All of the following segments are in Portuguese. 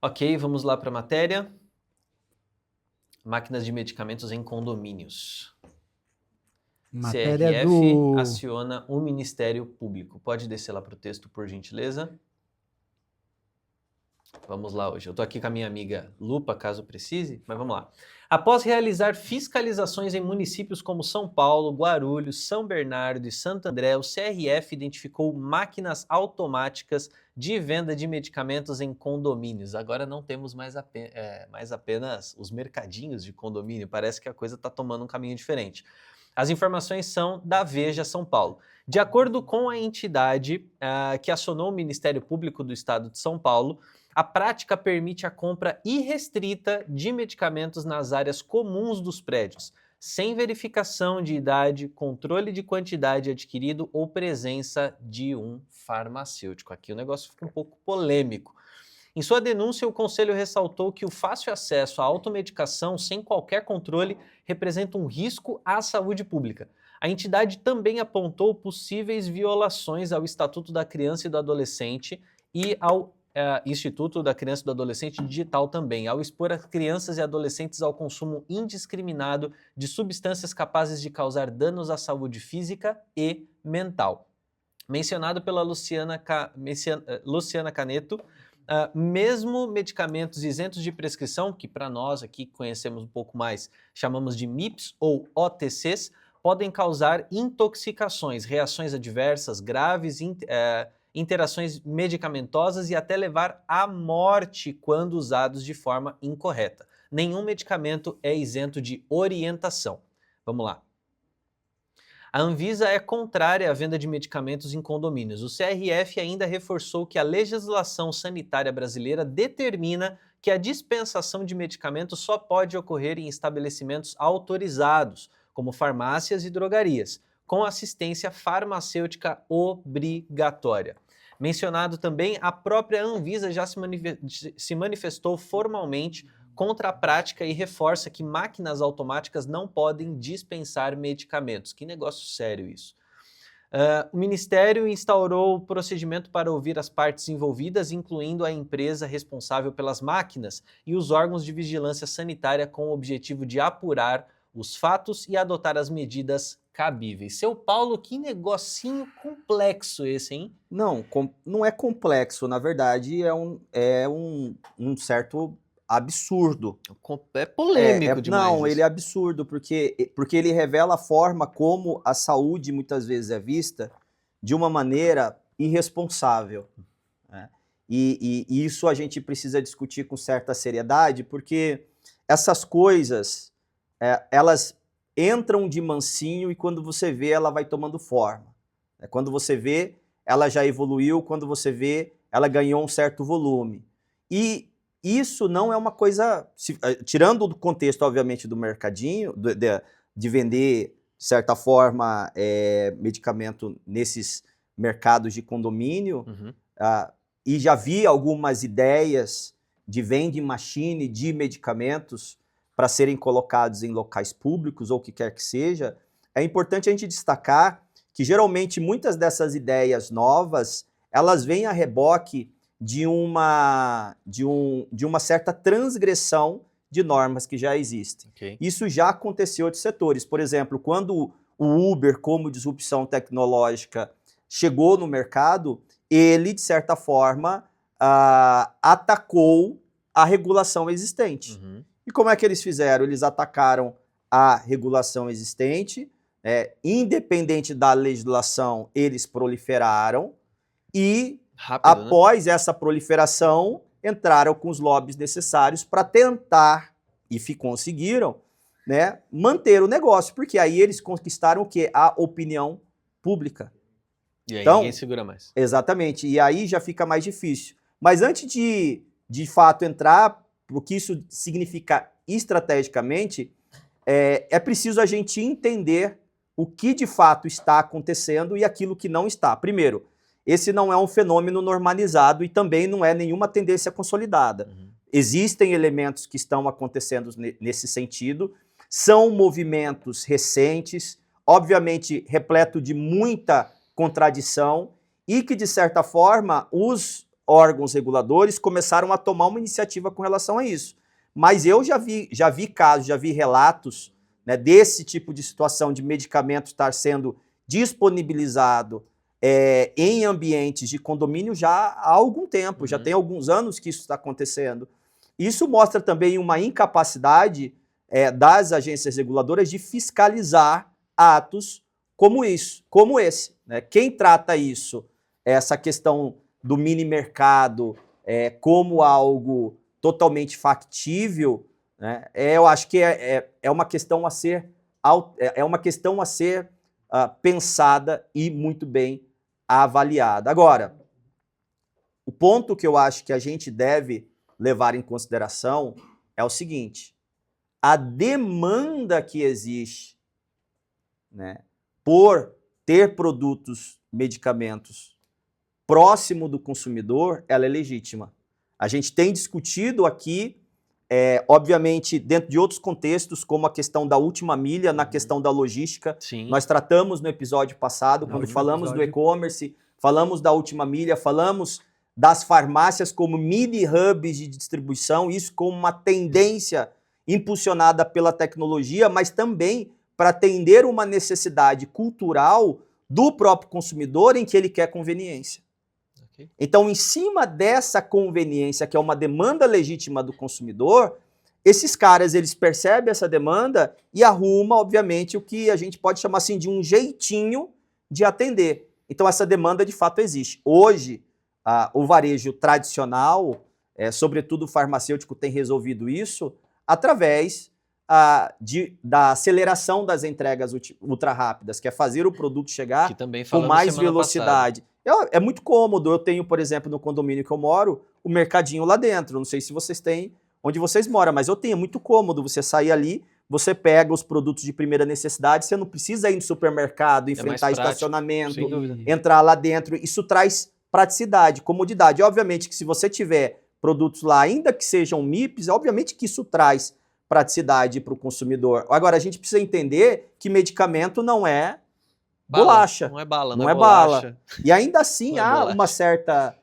Ok, vamos lá para a matéria. Máquinas de medicamentos em condomínios. Matéria CRF do... aciona o Ministério Público. Pode descer lá para o texto, por gentileza. Vamos lá hoje. Eu estou aqui com a minha amiga Lupa, caso precise, mas vamos lá. Após realizar fiscalizações em municípios como São Paulo, Guarulhos, São Bernardo e Santo André, o CRF identificou máquinas automáticas de venda de medicamentos em condomínios. Agora não temos mais apenas os mercadinhos de condomínio, parece que a coisa está tomando um caminho diferente. As informações são da Veja São Paulo. De acordo com a entidade que acionou o Ministério Público do Estado de São Paulo, a prática permite a compra irrestrita de medicamentos nas áreas comuns dos prédios, sem verificação de idade, controle de quantidade adquirido ou presença de um farmacêutico. Aqui o negócio fica um pouco polêmico. Em sua denúncia, o Conselho ressaltou que o fácil acesso à automedicação sem qualquer controle representa um risco à saúde pública. A entidade também apontou possíveis violações ao Estatuto da Criança e do Adolescente e ao Instituto da Criança e do Adolescente Digital também, ao expor as crianças e adolescentes ao consumo indiscriminado de substâncias capazes de causar danos à saúde física e mental. Mencionado pela Luciana Caneto, mesmo medicamentos isentos de prescrição, que para nós aqui conhecemos um pouco mais, chamamos de MIPs ou OTCs, podem causar intoxicações, reações adversas graves, interações medicamentosas e até levar à morte quando usados de forma incorreta. Nenhum medicamento é isento de orientação. Vamos lá. A Anvisa é contrária à venda de medicamentos em condomínios. O CRF ainda reforçou que a legislação sanitária brasileira determina que a dispensação de medicamentos só pode ocorrer em estabelecimentos autorizados, como farmácias e drogarias, com assistência farmacêutica obrigatória. Mencionado também, a própria Anvisa já se manifestou formalmente contra a prática e reforça que máquinas automáticas não podem dispensar medicamentos. Que negócio sério isso. O Ministério instaurou o procedimento para ouvir as partes envolvidas, incluindo a empresa responsável pelas máquinas e os órgãos de vigilância sanitária, com o objetivo de apurar os fatos e adotar as medidas cabíveis. Seu Paulo, que negocinho complexo esse, hein? Não, não é complexo, na verdade é um certo absurdo. É polêmico demais. Não, isso. ele é absurdo porque ele revela a forma como a saúde muitas vezes é vista de uma maneira irresponsável, né? E isso a gente precisa discutir com certa seriedade, porque essas coisas, elas entram de mansinho e quando você vê, ela vai tomando forma. Quando você vê, ela já evoluiu, quando você vê, ela ganhou um certo volume. E isso não é uma coisa, tirando do contexto, obviamente, do mercadinho, de vender, de certa forma, medicamento nesses mercados de condomínio, e já vi algumas ideias de vending machine de medicamentos para serem colocados em locais públicos ou o que quer que seja. É importante a gente destacar que, geralmente, muitas dessas ideias novas, elas vêm a reboque de uma certa transgressão de normas que já existem. Okay. Isso já aconteceu em outros setores. Por exemplo, quando o Uber, como disrupção tecnológica, chegou no mercado, ele, de certa forma, atacou a regulação existente. E como é que eles fizeram? Eles atacaram a regulação existente, independente da legislação, eles proliferaram e, rápido, após essa proliferação, entraram com os lobbies necessários para tentar, e conseguiram, né, manter o negócio, porque aí eles conquistaram o quê? A opinião pública. E aí então, ninguém segura mais. Exatamente, e aí já fica mais difícil. Mas antes de fato entrar, o que isso significa estrategicamente, é preciso a gente entender o que de fato está acontecendo e aquilo que não está. Primeiro, esse não é um fenômeno normalizado e também não é nenhuma tendência consolidada. Existem elementos que estão acontecendo nesse sentido, são movimentos recentes, obviamente repleto de muita contradição e que, de certa forma, os órgãos reguladores começaram a tomar uma iniciativa com relação a isso. Mas eu já vi casos, já vi relatos, né, desse tipo de situação de medicamento estar sendo disponibilizado em ambientes de condomínio já há algum tempo, já tem alguns anos que isso está acontecendo. Isso mostra também uma incapacidade das agências reguladoras de fiscalizar atos como esse. Né? Quem trata isso, essa questão do mini mercado, como algo totalmente factível, né? Eu acho que é uma questão a ser pensada e muito bem avaliada. Agora, o ponto que eu acho que a gente deve levar em consideração é o seguinte: a demanda que existe, né, por ter produtos, medicamentos próximo do consumidor, ela é legítima. A gente tem discutido aqui, obviamente, dentro de outros contextos, como a questão da última milha, na questão da logística. Sim. Nós tratamos no episódio passado, quando falamos do e-commerce, falamos da última milha, falamos das farmácias como mini hubs de distribuição, isso como uma tendência impulsionada pela tecnologia, mas também para atender uma necessidade cultural do próprio consumidor em que ele quer conveniência. Okay. Então, em cima dessa conveniência, que é uma demanda legítima do consumidor, esses caras, eles percebem essa demanda e arrumam, obviamente, o que a gente pode chamar assim de um jeitinho de atender. Então, essa demanda, de fato, existe. Hoje, o varejo tradicional, sobretudo o farmacêutico, tem resolvido isso através da aceleração das entregas ultra rápidas, que é fazer o produto chegar com mais velocidade. É muito cômodo. Eu tenho, por exemplo, no condomínio que eu moro, o mercadinho lá dentro. Não sei se vocês têm onde vocês moram, mas eu tenho. É muito cômodo você sair ali, você pega os produtos de primeira necessidade, você não precisa ir no supermercado, enfrentar estacionamento, entrar lá dentro. Isso traz praticidade, comodidade. Obviamente que se você tiver produtos lá, ainda que sejam MIPs, obviamente que isso traz praticidade para o consumidor. Agora, a gente precisa entender que medicamento não é bolacha. Não é bala. Não é bala. E ainda assim há uma certa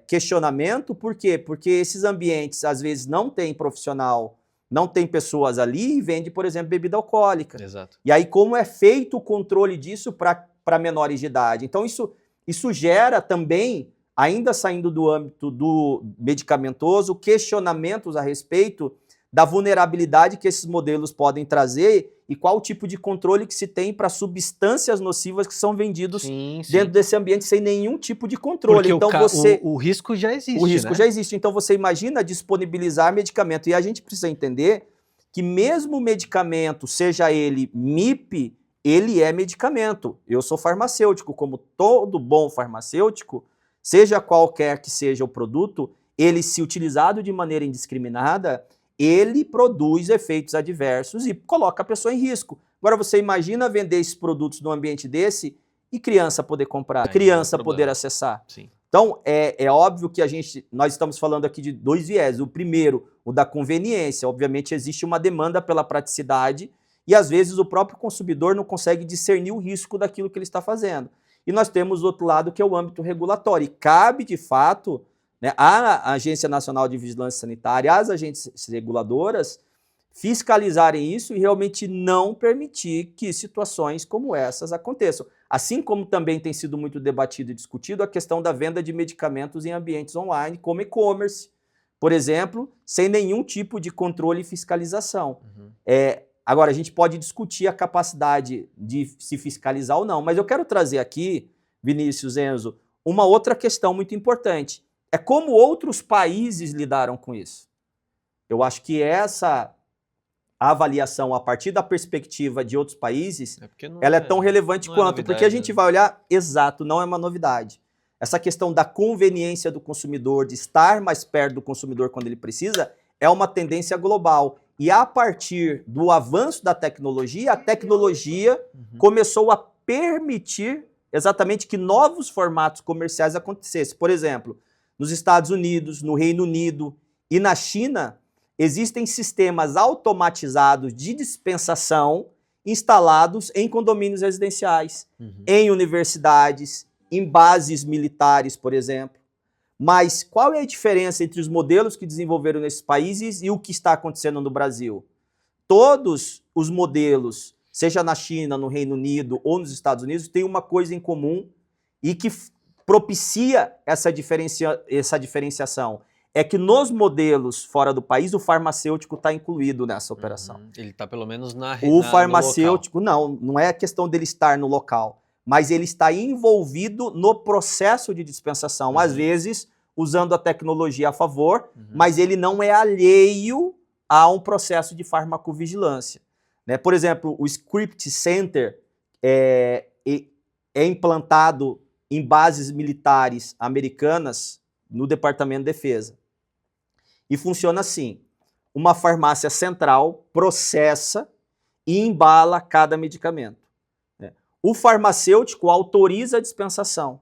questionamento. Por quê? Porque esses ambientes, às vezes, não tem profissional, não tem pessoas ali e vende, por exemplo, bebida alcoólica. Exato. E aí, como é feito o controle disso para menores de idade? Então, isso gera também, ainda saindo do âmbito do medicamentoso, questionamentos a respeito da vulnerabilidade que esses modelos podem trazer e qual o tipo de controle que se tem para substâncias nocivas que são vendidos dentro desse ambiente sem nenhum tipo de controle. Porque então o risco já existe. O risco já existe. Então você imagina disponibilizar medicamento. E a gente precisa entender que mesmo o medicamento, seja ele MIP, ele é medicamento. Eu sou farmacêutico, como todo bom farmacêutico, seja qualquer que seja o produto, ele, se utilizado de maneira indiscriminada, ele produz efeitos adversos e coloca a pessoa em risco. Agora você imagina vender esses produtos num ambiente desse e criança poder comprar, criança poder acessar. Sim. Então, é óbvio que nós estamos falando aqui de dois viés. O primeiro, o da conveniência. Obviamente existe uma demanda pela praticidade e às vezes o próprio consumidor não consegue discernir o risco daquilo que ele está fazendo. E nós temos o outro lado, que é o âmbito regulatório. E cabe, de fato, né, a Agência Nacional de Vigilância Sanitária, as agências reguladoras, fiscalizarem isso e realmente não permitir que situações como essas aconteçam. Assim como também tem sido muito debatido e discutido a questão da venda de medicamentos em ambientes online, como e-commerce, por exemplo, sem nenhum tipo de controle e fiscalização. Agora, a gente pode discutir a capacidade de se fiscalizar ou não, mas eu quero trazer aqui, Vinícius, Enzo, uma outra questão muito importante. É como outros países lidaram com isso. Eu acho que essa avaliação a partir da perspectiva de outros países, ela é tão relevante quanto, porque a gente vai olhar, exato, não é uma novidade. Essa questão da conveniência do consumidor, de estar mais perto do consumidor quando ele precisa, é uma tendência global. E a partir do avanço da tecnologia, a tecnologia começou a permitir exatamente que novos formatos comerciais acontecessem. Por exemplo, nos Estados Unidos, no Reino Unido e na China, existem sistemas automatizados de dispensação instalados em condomínios residenciais, em universidades, em bases militares, por exemplo, Mas qual é a diferença entre os modelos que desenvolveram nesses países e o que está acontecendo no Brasil? Todos os modelos, seja na China, no Reino Unido ou nos Estados Unidos, têm uma coisa em comum e que propicia essa diferenciação. É que nos modelos fora do país, o farmacêutico está incluído nessa operação. Ele está pelo menos na O farmacêutico, não é questão dele estar no local, mas ele está envolvido no processo de dispensação, às vezes usando a tecnologia a favor, mas ele não é alheio a um processo de farmacovigilância. Né? Por exemplo, o Script Center é implantado em bases militares americanas no Departamento de Defesa. E funciona assim: uma farmácia central processa e embala cada medicamento. Né? O farmacêutico autoriza a dispensação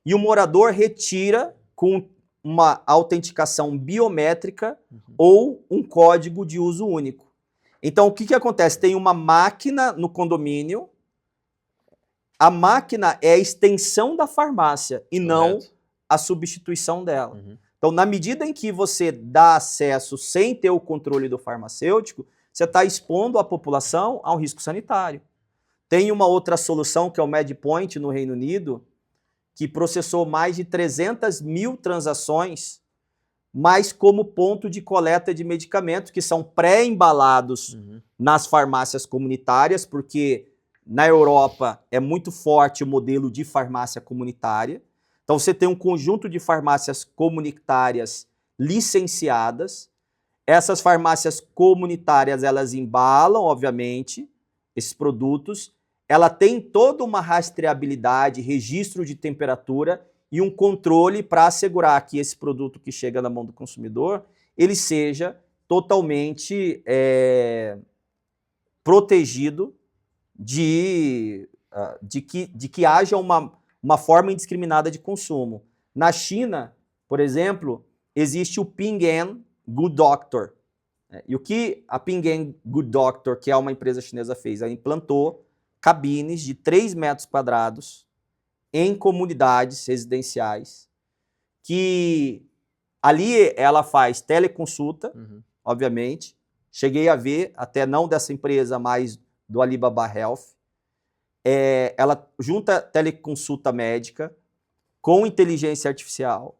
e o morador retira com uma autenticação biométrica ou um código de uso único. Então, o que acontece? Tem uma máquina no condomínio, a máquina é a extensão da farmácia e não a substituição dela. Então, na medida em que você dá acesso sem ter o controle do farmacêutico, você está expondo a população a um risco sanitário. Tem uma outra solução, que é o MedPoint, no Reino Unido, que processou mais de 300 mil transações, mas como ponto de coleta de medicamentos, que são pré-embalados nas farmácias comunitárias, porque na Europa é muito forte o modelo de farmácia comunitária. Então você tem um conjunto de farmácias comunitárias licenciadas. Essas farmácias comunitárias, elas embalam, obviamente, esses produtos. Ela tem toda uma rastreabilidade, registro de temperatura e um controle para assegurar que esse produto que chega na mão do consumidor, ele seja totalmente protegido de que haja uma forma indiscriminada de consumo. Na China, por exemplo, existe o Ping An Good Doctor. E o que a Ping An Good Doctor, que é uma empresa chinesa, fez? Ela implantou cabines de 3 metros quadrados em comunidades residenciais, que ali ela faz teleconsulta, obviamente. Cheguei a ver, até não dessa empresa, mas do Alibaba Health. Ela junta teleconsulta médica com inteligência artificial,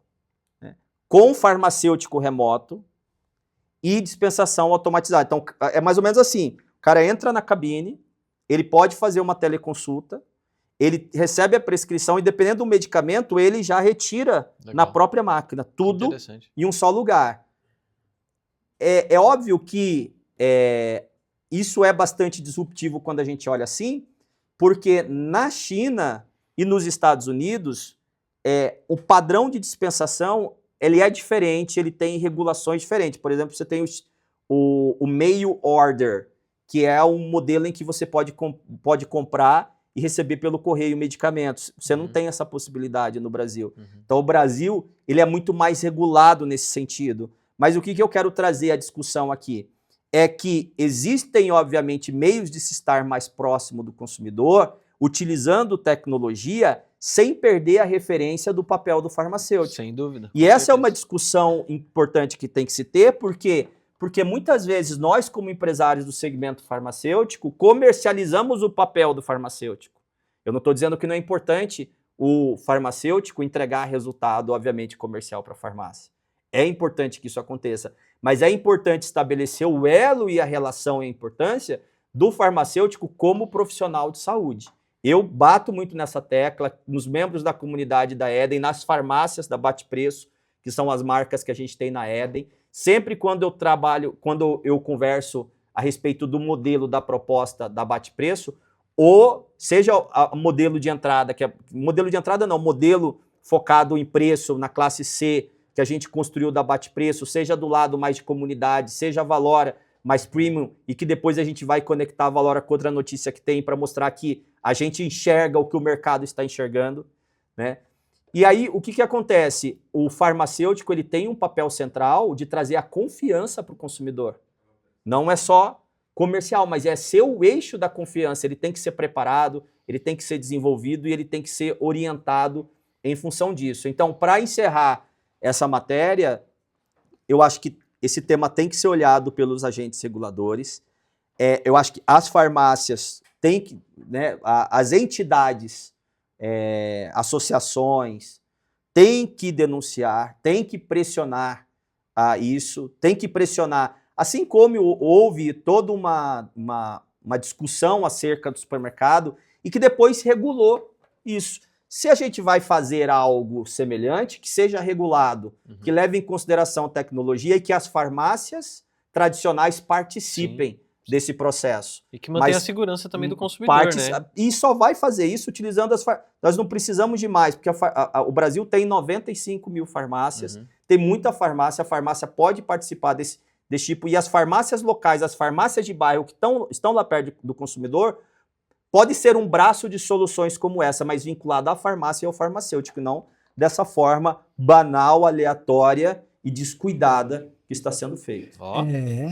né, com farmacêutico remoto e dispensação automatizada. Então, é mais ou menos assim: o cara entra na cabine, ele pode fazer uma teleconsulta, ele recebe a prescrição e, dependendo do medicamento, ele já retira na própria máquina, tudo em um só lugar. É óbvio que isso é bastante disruptivo quando a gente olha assim, porque na China e nos Estados Unidos, o padrão de dispensação ele é diferente, ele tem regulações diferentes. Por exemplo, você tem o mail order, que é um modelo em que você pode comprar e receber pelo correio medicamentos. Você não tem essa possibilidade no Brasil. Então o Brasil ele é muito mais regulado nesse sentido. Mas o que eu quero trazer à discussão aqui é que existem, obviamente, meios de se estar mais próximo do consumidor, utilizando tecnologia, sem perder a referência do papel do farmacêutico. Sem dúvida. E essa é uma discussão importante que tem que se ter, porque muitas vezes nós, como empresários do segmento farmacêutico, comercializamos o papel do farmacêutico. Eu não estou dizendo que não é importante o farmacêutico entregar resultado, obviamente, comercial para a farmácia. É importante que isso aconteça, mas é importante estabelecer o elo e a relação e a importância do farmacêutico como profissional de saúde. Eu bato muito nessa tecla, nos membros da comunidade da Eden, nas farmácias da Bate Preço, que são as marcas que a gente tem na Eden. Sempre quando eu converso a respeito do modelo da proposta da Bate Preço, ou seja o modelo de entrada, modelo focado em preço na classe C, que a gente construiu da Bate Preço, seja do lado mais de comunidade, seja a Valora mais premium, e que depois a gente vai conectar a Valora com outra notícia que tem para mostrar que a gente enxerga o que o mercado está enxergando, né? E aí, o que acontece? O farmacêutico ele tem um papel central de trazer a confiança para o consumidor. Não é só comercial, mas é ser o eixo da confiança. Ele tem que ser preparado, ele tem que ser desenvolvido e ele tem que ser orientado em função disso. Então, para encerrar essa matéria, eu acho que esse tema tem que ser olhado pelos agentes reguladores. Eu acho que as farmácias têm que, né, as entidades, associações, têm que denunciar, têm que pressionar isso, têm que pressionar. Assim como houve toda uma discussão acerca do supermercado e que depois regulou isso. Se a gente vai fazer algo semelhante, que seja regulado, que leve em consideração a tecnologia e que as farmácias tradicionais participem desse processo. E que mantenha a segurança também do consumidor, né? E só vai fazer isso utilizando as farmácias. Nós não precisamos de mais, porque o Brasil tem 95 mil farmácias, tem muita farmácia, a farmácia pode participar desse tipo, e as farmácias locais, as farmácias de bairro que estão lá perto do consumidor, pode ser um braço de soluções como essa, mas vinculado à farmácia e ao farmacêutico, não dessa forma banal, aleatória e descuidada que está sendo feito.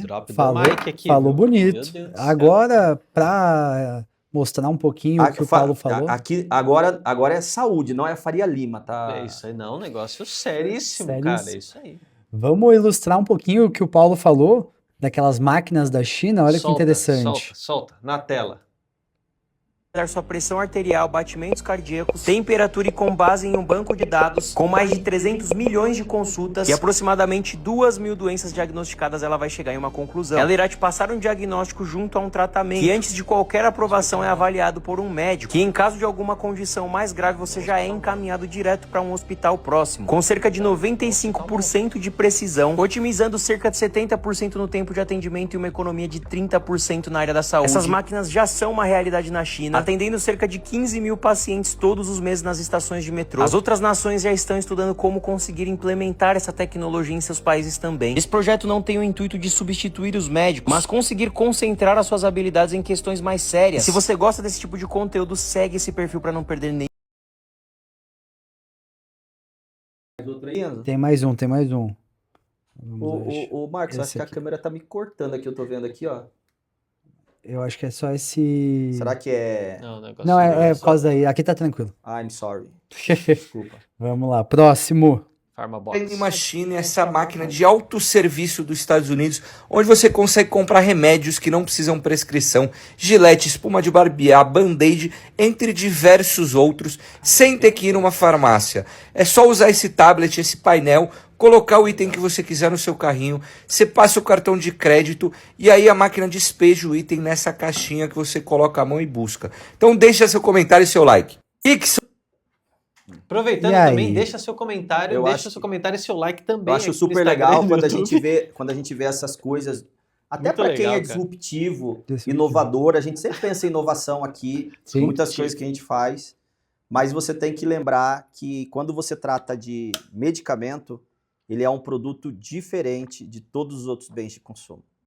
Drop falou, do mic aqui. falou bonito. Meu Deus do céu. Agora, para mostrar um pouquinho o que o Paulo falou. Aqui, agora é saúde, não é Faria Lima, tá? É isso aí, não, um negócio seríssimo, Seríssimo. cara, é isso aí. Vamos ilustrar um pouquinho o que o Paulo falou daquelas máquinas da China. Olha que interessante. Solta, na tela. Sua pressão arterial, batimentos cardíacos, temperatura e com base em um banco de dados com mais de 300 milhões de consultas e aproximadamente 2.000 doenças diagnosticadas, ela vai chegar em uma conclusão. Ela irá te passar um diagnóstico junto a um tratamento que antes de qualquer aprovação é avaliado por um médico, que em caso de alguma condição mais grave você já é encaminhado direto para um hospital próximo, com cerca de 95% de precisão, otimizando cerca de 70% no tempo de atendimento e uma economia de 30% na área da saúde. Essas máquinas já são uma realidade na China, atendendo cerca de 15 mil pacientes todos os meses nas estações de metrô. As outras nações já estão estudando como conseguir implementar essa tecnologia em seus países também. Esse projeto não tem o intuito de substituir os médicos, mas conseguir concentrar as suas habilidades em questões mais sérias. E se você gosta desse tipo de conteúdo, segue esse perfil para não perder nenhum. Tem mais um. O Marcos, acho que a câmera tá me cortando aqui, eu tô vendo aqui, ó. Eu acho que é só esse... Será que é... Não, o negócio Não, é por causa daí. Aqui tá tranquilo. I'm sorry. Desculpa. Vamos lá, próximo. Pharmabox. Tem uma China, essa máquina de autosserviço dos Estados Unidos, onde você consegue comprar remédios que não precisam prescrição, gilete, espuma de barbear, band-aid, entre diversos outros, sem ter que ir numa farmácia. É só usar esse tablet, esse painel, colocar o item que você quiser no seu carrinho, você passa o cartão de crédito e aí a máquina despeja o item nessa caixinha que você coloca a mão e busca. Então deixa seu comentário e seu like. Aproveitando também, deixa seu comentário, e seu like também. Eu acho super legal quando a gente vê essas coisas. Até para quem é disruptivo, inovador, a gente sempre pensa em inovação aqui, muitas coisas que a gente faz, mas você tem que lembrar que quando você trata de medicamento, ele é um produto diferente de todos os outros bens de consumo.